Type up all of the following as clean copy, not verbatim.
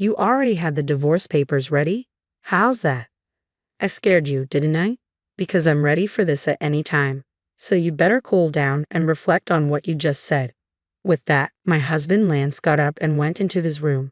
You already had the divorce papers ready? How's that? I scared you, didn't I? Because I'm ready for this at any time. So you better cool down and reflect on what you just said. With that, my husband Lance got up and went into his room.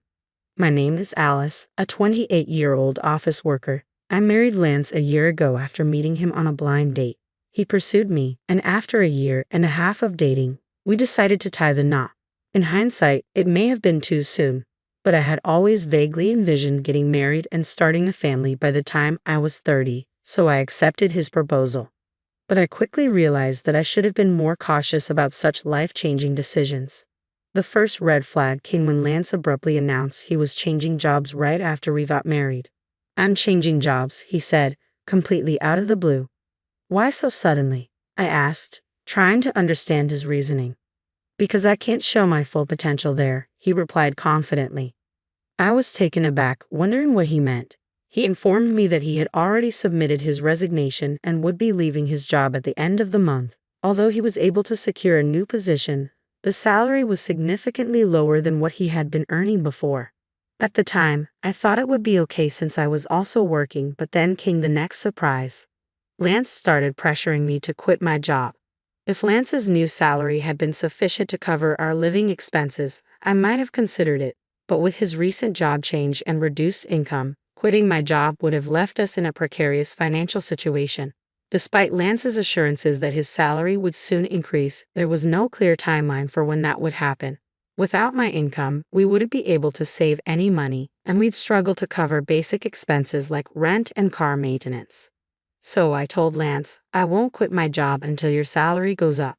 My name is Alice, a 28-year-old office worker. I married Lance a year ago after meeting him on a blind date. He pursued me, and after a year and a half of dating, we decided to tie the knot. In hindsight, it may have been too soon, but I had always vaguely envisioned getting married and starting a family by the time I was 30, so I accepted his proposal. But I quickly realized that I should have been more cautious about such life-changing decisions. The first red flag came when Lance abruptly announced he was changing jobs right after we got married. "I'm changing jobs," he said, completely out of the blue. "Why so suddenly?" I asked, trying to understand his reasoning. "Because I can't show my full potential there," he replied confidently. I was taken aback, wondering what he meant. He informed me that he had already submitted his resignation and would be leaving his job at the end of the month. Although he was able to secure a new position, the salary was significantly lower than what he had been earning before. At the time, I thought it would be okay since I was also working, but then came the next surprise. Lance started pressuring me to quit my job. If Lance's new salary had been sufficient to cover our living expenses, I might have considered it, but with his recent job change and reduced income, quitting my job would have left us in a precarious financial situation. Despite Lance's assurances that his salary would soon increase, there was no clear timeline for when that would happen. Without my income, we wouldn't be able to save any money, and we'd struggle to cover basic expenses like rent and car maintenance. So I told Lance, "I won't quit my job until your salary goes up."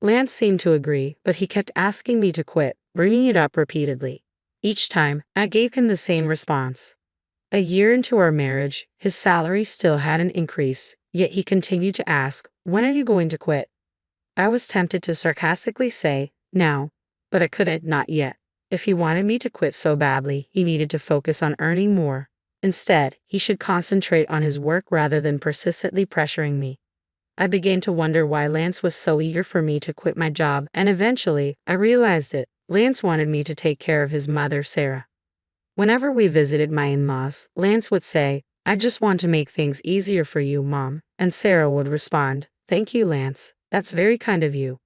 Lance seemed to agree, but he kept asking me to quit, bringing it up repeatedly. Each time, I gave him the same response. A year into our marriage, his salary still hadn't increased, yet he continued to ask, "When are you going to quit?" I was tempted to sarcastically say, "Now," but I couldn't, not yet. If he wanted me to quit so badly, he needed to focus on earning more. Instead, he should concentrate on his work rather than persistently pressuring me. I began to wonder why Lance was so eager for me to quit my job, and eventually, I realized it. Lance wanted me to take care of his mother, Sarah. Whenever we visited my in-laws, Lance would say, "I just want to make things easier for you, Mom," and Sarah would respond, "Thank you, Lance. That's very kind of you."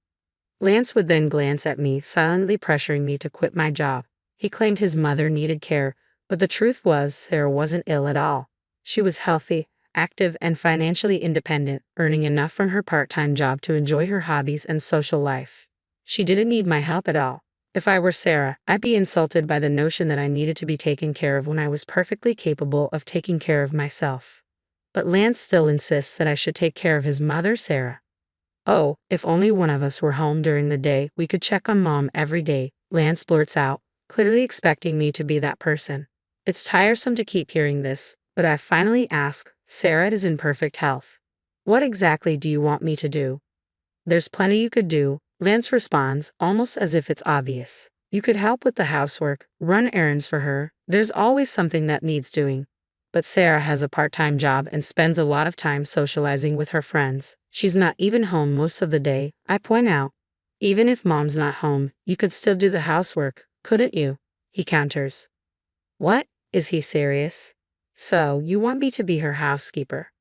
Lance would then glance at me, silently pressuring me to quit my job. He claimed his mother needed care, but the truth was Sarah wasn't ill at all. She was healthy, active, and financially independent, earning enough from her part-time job to enjoy her hobbies and social life. She didn't need my help at all. If I were Sarah, I'd be insulted by the notion that I needed to be taken care of when I was perfectly capable of taking care of myself. But Lance still insists that I should take care of his mother, Sarah. "Oh, if only one of us were home during the day, we could check on Mom every day," Lance blurts out, clearly expecting me to be that person. It's tiresome to keep hearing this, but I finally ask, "Sarah is in perfect health. What exactly do you want me to do?" "There's plenty you could do," Lance responds, almost as if it's obvious. "You could help with the housework, run errands for her. There's always something that needs doing." But Sarah has a part-time job and spends a lot of time socializing with her friends. She's not even home most of the day, I point out. "Even if Mom's not home, you could still do the housework, couldn't you?" he counters. What? Is he serious? "So, you want me to be her housekeeper?"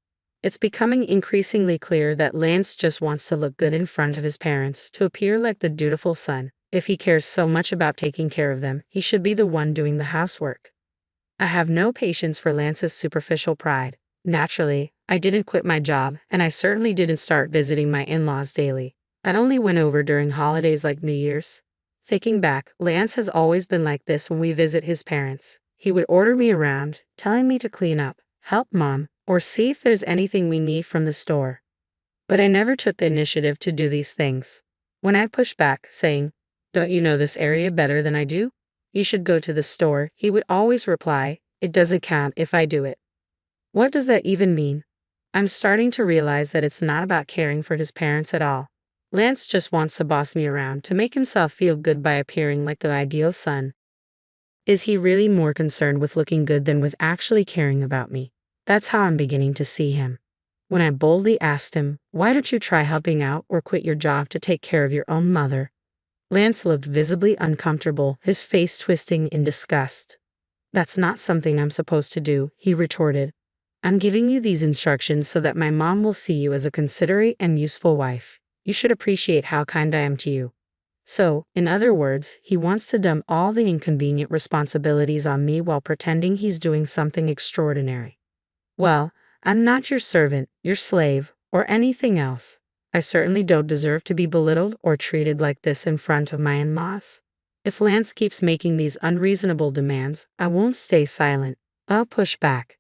It's becoming increasingly clear that Lance just wants to look good in front of his parents, to appear like the dutiful son. If he cares so much about taking care of them, he should be the one doing the housework. I have no patience for Lance's superficial pride. Naturally, I didn't quit my job, and I certainly didn't start visiting my in-laws daily. I only went over during holidays like New Year's. Thinking back, Lance has always been like this when we visit his parents. He would order me around, telling me to clean up, help Mom, or see if there's anything we need from the store. But I never took the initiative to do these things. When I pushed back, saying, "Don't you know this area better than I do? You should go to the store," he would always reply, "It doesn't count if I do it." What does that even mean? I'm starting to realize that it's not about caring for his parents at all. Lance just wants to boss me around to make himself feel good by appearing like the ideal son. Is he really more concerned with looking good than with actually caring about me? That's how I'm beginning to see him. When I boldly asked him, "Why don't you try helping out or quit your job to take care of your own mother?" Lance looked visibly uncomfortable, his face twisting in disgust. That's not something I'm supposed to do, he retorted. I'm giving you these instructions so that my mom will see you as a considerate and useful wife. You should appreciate how kind I am to you. So, in other words, he wants to dump all the inconvenient responsibilities on me while pretending he's doing something extraordinary. Well, I'm not your servant, your slave, or anything else. I certainly don't deserve to be belittled or treated like this in front of my in-laws. If Lance keeps making these unreasonable demands, I won't stay silent. I'll push back.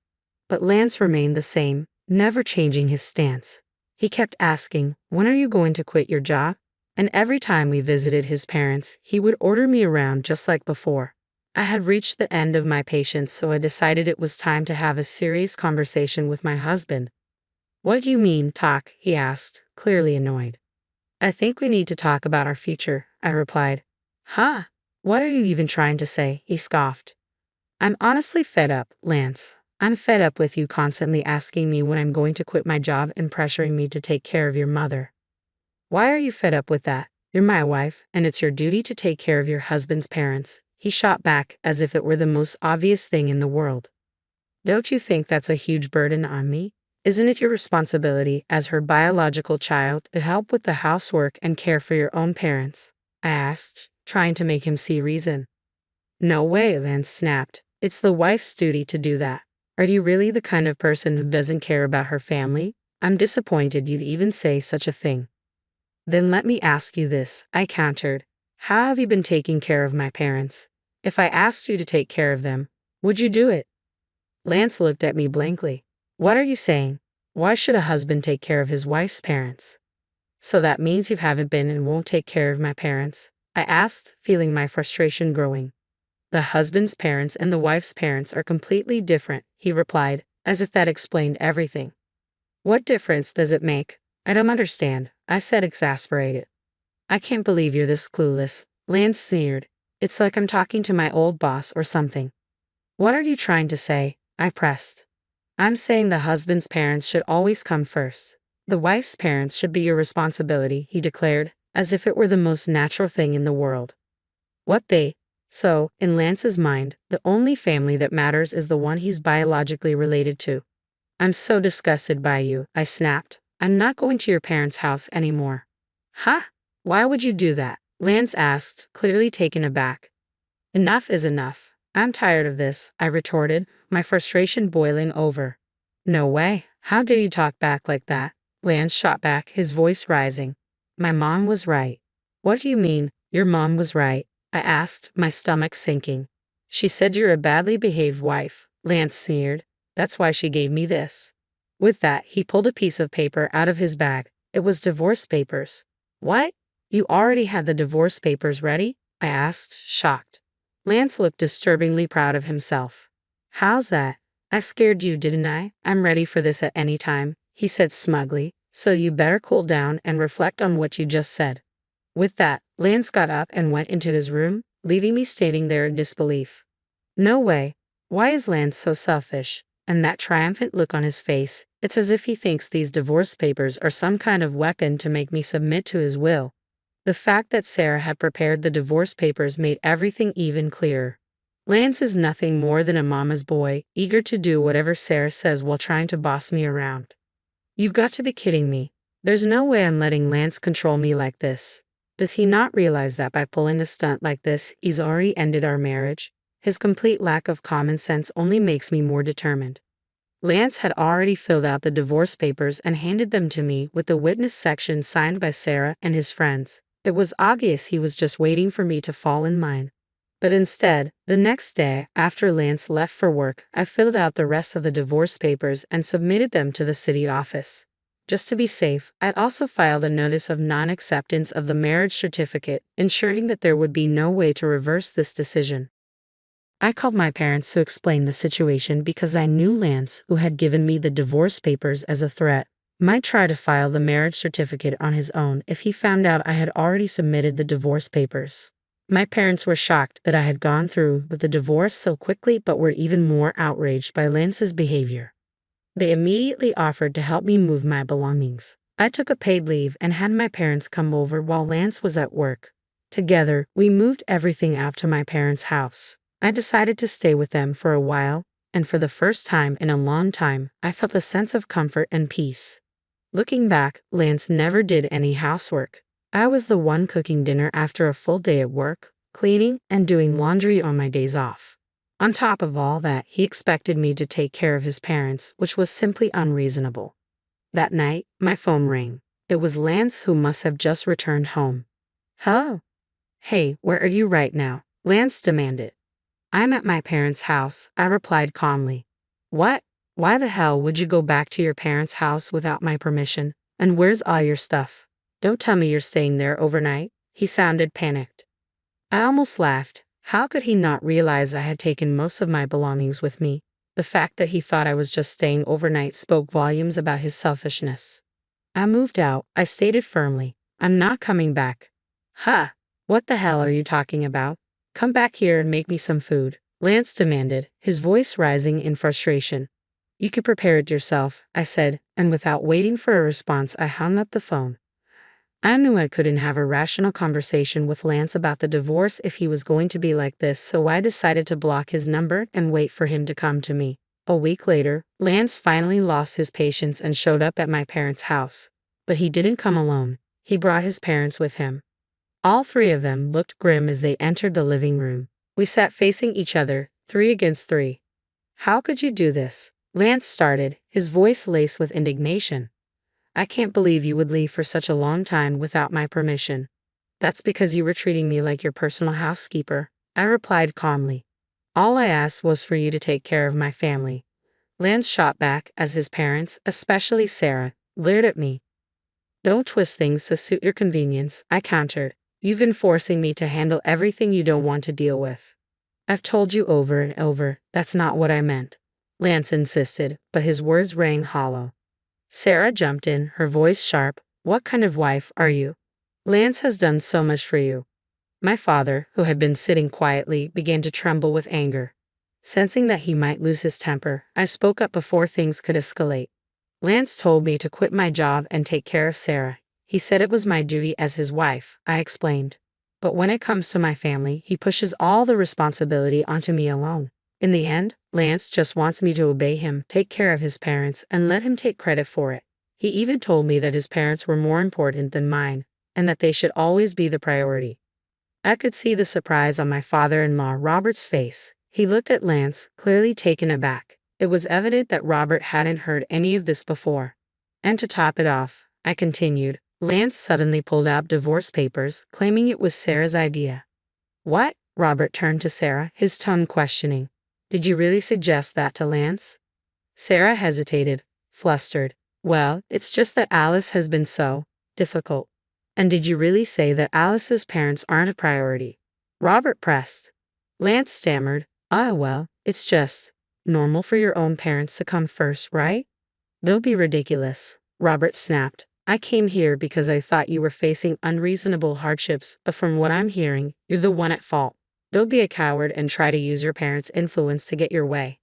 But Lance remained the same, never changing his stance. He kept asking, "When are you going to quit your job?" And every time we visited his parents, he would order me around just like before. I had reached the end of my patience, so I decided it was time to have a serious conversation with my husband. "What do you mean, talk?" he asked, clearly annoyed. "I think we need to talk about our future," I replied. "Huh? What are you even trying to say?" he scoffed. "I'm honestly fed up, Lance. I'm fed up with you constantly asking me when I'm going to quit my job and pressuring me to take care of your mother." "Why are you fed up with that? You're my wife, and it's your duty to take care of your husband's parents," he shot back as if it were the most obvious thing in the world. "Don't you think that's a huge burden on me? Isn't it your responsibility as her biological child to help with the housework and care for your own parents?" I asked, trying to make him see reason. "No way," Lance snapped. "It's the wife's duty to do that. Are you really the kind of person who doesn't care about her family? I'm disappointed you'd even say such a thing." "Then let me ask you this," I countered. "How have you been taking care of my parents? If I asked you to take care of them, would you do it?" Lance looked at me blankly. "What are you saying? Why should a husband take care of his wife's parents?" "So that means you haven't been and won't take care of my parents?" I asked, feeling my frustration growing. "The husband's parents and the wife's parents are completely different," he replied, as if that explained everything. "What difference does it make? I don't understand," I said, exasperated. "I can't believe you're this clueless," Lance sneered. "It's like I'm talking to my old boss or something." "What are you trying to say?" I pressed. "I'm saying the husband's parents should always come first. The wife's parents should be your responsibility," he declared, as if it were the most natural thing in the world. "What they? So, in Lance's mind, the only family that matters is the one he's biologically related to." "I'm so disgusted by you," I snapped. "I'm not going to your parents' house anymore." "Huh? Why would you do that?" Lance asked, clearly taken aback. "Enough is enough. I'm tired of this," I retorted, my frustration boiling over. "No way. How dare you talk back like that?" Lance shot back, his voice rising. "My mom was right." "What do you mean, your mom was right?" I asked, my stomach sinking. "She said you're a badly behaved wife," Lance sneered. "That's why she gave me this." With that, he pulled a piece of paper out of his bag. It was divorce papers. "What? You already had the divorce papers ready?" I asked, shocked. Lance looked disturbingly proud of himself. "How's that? I scared you, didn't I? I'm ready for this at any time," he said smugly, "so you better cool down and reflect on what you just said." With that, Lance got up and went into his room, leaving me standing there in disbelief. No way. Why is Lance so selfish? And that triumphant look on his face, it's as if he thinks these divorce papers are some kind of weapon to make me submit to his will. The fact that Sarah had prepared the divorce papers made everything even clearer. Lance is nothing more than a mama's boy, eager to do whatever Sarah says while trying to boss me around. You've got to be kidding me. There's no way I'm letting Lance control me like this. Does he not realize that by pulling a stunt like this, he's already ended our marriage? His complete lack of common sense only makes me more determined. Lance had already filled out the divorce papers and handed them to me with the witness section signed by Sarah and his friends. It was obvious he was just waiting for me to fall in line. But instead, the next day, after Lance left for work, I filled out the rest of the divorce papers and submitted them to the city office. Just to be safe, I'd also filed a notice of non-acceptance of the marriage certificate, ensuring that there would be no way to reverse this decision. I called my parents to explain the situation because I knew Lance, who had given me the divorce papers as a threat, might try to file the marriage certificate on his own if he found out I had already submitted the divorce papers. My parents were shocked that I had gone through with the divorce so quickly, but were even more outraged by Lance's behavior. They immediately offered to help me move my belongings. I took a paid leave and had my parents come over while Lance was at work. Together, we moved everything out to my parents' house. I decided to stay with them for a while, and for the first time in a long time, I felt a sense of comfort and peace. Looking back, Lance never did any housework. I was the one cooking dinner after a full day at work, cleaning, and doing laundry on my days off. On top of all that, he expected me to take care of his parents, which was simply unreasonable. That night, my phone rang. It was Lance, who must have just returned home. Hello? Hey, where are you right now? Lance demanded. I'm at my parents' house, I replied calmly. What? Why the hell would you go back to your parents' house without my permission? And where's all your stuff? Don't tell me you're staying there overnight. He sounded panicked. I almost laughed. How could he not realize I had taken most of my belongings with me? The fact that he thought I was just staying overnight spoke volumes about his selfishness. I moved out, I stated firmly. I'm not coming back. Huh? What the hell are you talking about? Come back here and make me some food, Lance demanded, his voice rising in frustration. You could prepare it yourself, I said, and without waiting for a response, I hung up the phone. I knew I couldn't have a rational conversation with Lance about the divorce if he was going to be like this, so I decided to block his number and wait for him to come to me. A week later, Lance finally lost his patience and showed up at my parents' house. But he didn't come alone. He brought his parents with him. All three of them looked grim as they entered the living room. We sat facing each other, 3 against 3. How could you do this? Lance started, his voice laced with indignation. I can't believe you would leave for such a long time without my permission. That's because you were treating me like your personal housekeeper, I replied calmly. All I asked was for you to take care of my family. Lance shot back as his parents, especially Sarah, leered at me. Don't twist things to suit your convenience, I countered. You've been forcing me to handle everything you don't want to deal with. I've told you over and over, that's not what I meant. Lance insisted, but his words rang hollow. Sarah jumped in, her voice sharp. What kind of wife are you? Lance has done so much for you. My father, who had been sitting quietly, began to tremble with anger. Sensing that he might lose his temper, I spoke up before things could escalate. Lance told me to quit my job and take care of Sarah. He said it was my duty as his wife, I explained. But when it comes to my family, he pushes all the responsibility onto me alone. In the end, Lance just wants me to obey him, take care of his parents, and let him take credit for it. He even told me that his parents were more important than mine, and that they should always be the priority. I could see the surprise on my father-in-law Robert's face. He looked at Lance, clearly taken aback. It was evident that Robert hadn't heard any of this before. And to top it off, I continued, Lance suddenly pulled out divorce papers, claiming it was Sarah's idea. What? Robert turned to Sarah, his tone questioning. Did you really suggest that to Lance? Sarah hesitated, flustered. Well, it's just that Alice has been so difficult. And did you really say that Alice's parents aren't a priority? Robert pressed. Lance stammered. Well, it's just normal for your own parents to come first, right? Don't be ridiculous, Robert snapped. I came here because I thought you were facing unreasonable hardships, but from what I'm hearing, you're the one at fault. Don't be a coward and try to use your parents' influence to get your way.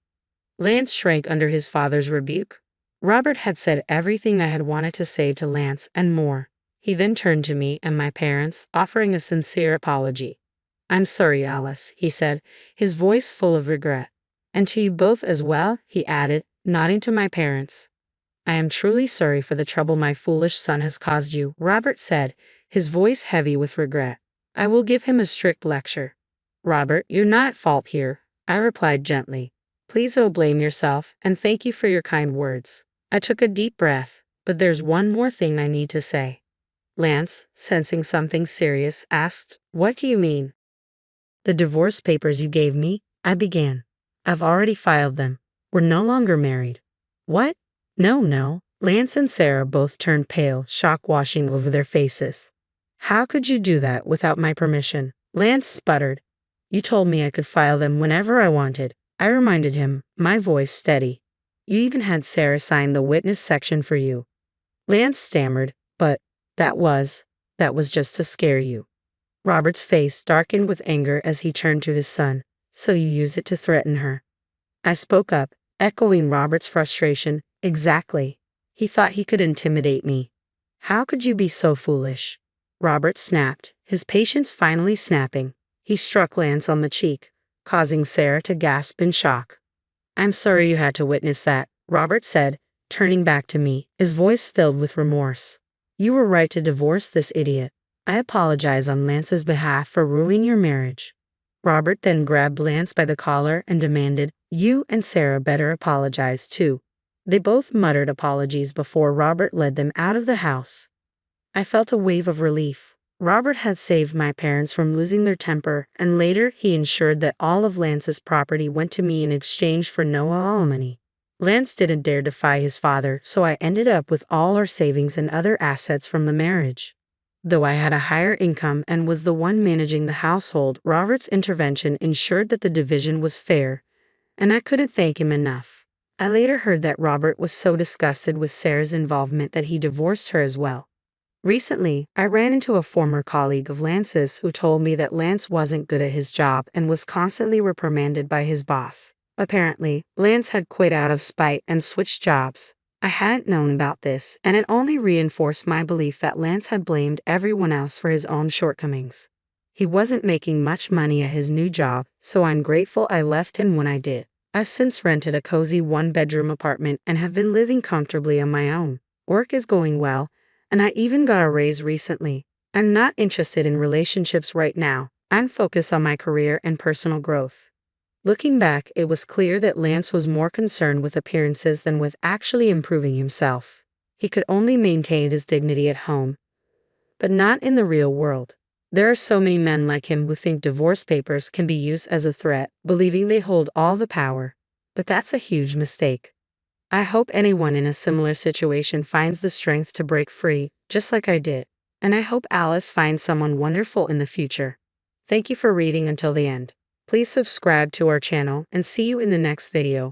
Lance shrank under his father's rebuke. Robert had said everything I had wanted to say to Lance and more. He then turned to me and my parents, offering a sincere apology. I'm sorry, Alice, he said, his voice full of regret. And to you both as well, he added, nodding to my parents. I am truly sorry for the trouble my foolish son has caused you, Robert said, his voice heavy with regret. I will give him a strict lecture. Robert, you're not at fault here, I replied gently. Please don't blame yourself, and thank you for your kind words. I took a deep breath, but there's one more thing I need to say. Lance, sensing something serious, asked, What do you mean? The divorce papers you gave me, I began. I've already filed them. We're no longer married. What? No. Lance and Sarah both turned pale, shock washing over their faces. How could you do that without my permission? Lance sputtered. You told me I could file them whenever I wanted. I reminded him, my voice steady. You even had Sarah sign the witness section for you. Lance stammered, but that was just to scare you. Robert's face darkened with anger as he turned to his son. So you used it to threaten her. I spoke up, echoing Robert's frustration. Exactly. He thought he could intimidate me. How could you be so foolish? Robert snapped, his patience finally snapping. He struck Lance on the cheek. causing Sarah to gasp in shock. I'm sorry you had to witness that, Robert said, turning back to me, his voice filled with remorse. You were right to divorce this idiot. I apologize on Lance's behalf for ruining your marriage. Robert then grabbed Lance by the collar and demanded, You and Sarah better apologize too. They both muttered apologies before Robert led them out of the house. I felt a wave of relief. Robert had saved my parents from losing their temper, and later he ensured that all of Lance's property went to me in exchange for no alimony. Lance didn't dare defy his father, so I ended up with all our savings and other assets from the marriage. Though I had a higher income and was the one managing the household, Robert's intervention ensured that the division was fair, and I couldn't thank him enough. I later heard that Robert was so disgusted with Sarah's involvement that he divorced her as well. Recently, I ran into a former colleague of Lance's who told me that Lance wasn't good at his job and was constantly reprimanded by his boss. Apparently, Lance had quit out of spite and switched jobs. I hadn't known about this, and it only reinforced my belief that Lance had blamed everyone else for his own shortcomings. He wasn't making much money at his new job, so I'm grateful I left him when I did. I've since rented a cozy one-bedroom apartment and have been living comfortably on my own. Work is going well, and I even got a raise recently. I'm not interested in relationships right now. I'm focused on my career and personal growth. Looking back, it was clear that Lance was more concerned with appearances than with actually improving himself. He could only maintain his dignity at home, but not in the real world. There are so many men like him who think divorce papers can be used as a threat, believing they hold all the power. But that's a huge mistake. I hope anyone in a similar situation finds the strength to break free, just like I did. And I hope Alice finds someone wonderful in the future. Thank you for reading until the end. Please subscribe to our channel and see you in the next video.